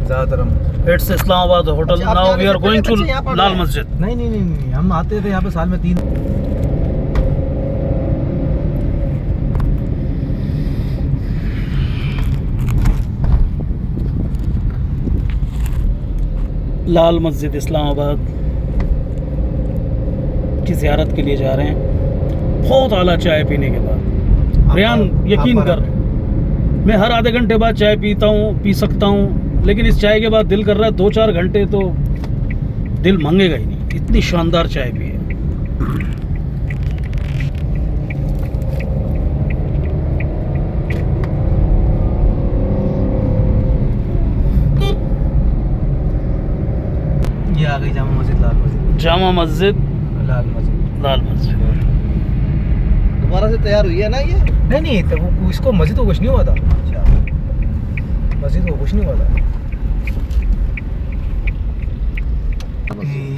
ज़्यादातर हम it's Islamabad hotel. अच्छा, आप नाउ जा वी रहे आर थे गोइंग टू बच्चे यहाँ पढ़ लाल रहे हैं? मस्जिद। नहीं, हम आते थे यहाँ पे साल में 3। लाल मस्जिद इस्लामाबाद की ज़ियारत के लिए जा रहे हैं। बहुत आला चाय पीने के बाद। रियान यकीन कर, मैं हर आधे घंटे बाद चाय पी सकता हूँ, लेकिन इस चाय के बाद दिल कर रहा है 2-4 घंटे तो दिल मांगेगा ही नहीं, इतनी शानदार चाय पी है। ये आ गई जामा मस्जिद, लाल मस्जिद। जामा मस्जिद, लाल मस्जिद। लाल मस्जिद। दोबारा से तैयार हुई है ना ये? नहीं तो वो इसको मस्जिद को कुछ नहीं हुआ था। अच्छा, मस्जिद को कुछ नहीं हुआ था।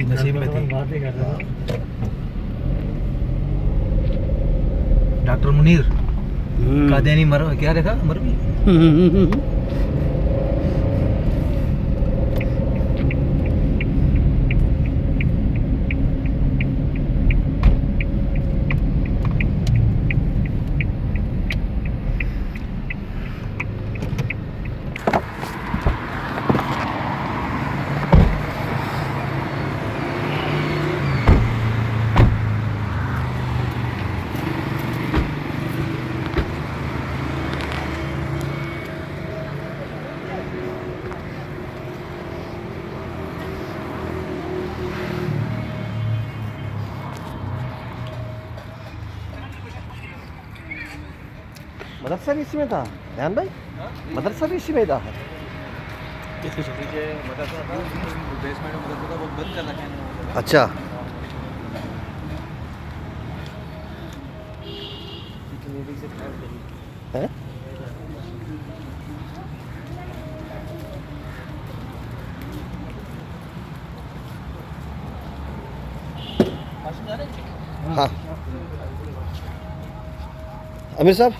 नसीब में थी। डॉक्टर मुनीर कादियानी क्या देखा मरवी। मदरसा भी इसी में था ध्यान भाई? मदरसा भी इसी में था। अच्छा, है? हाँ अमीर साहब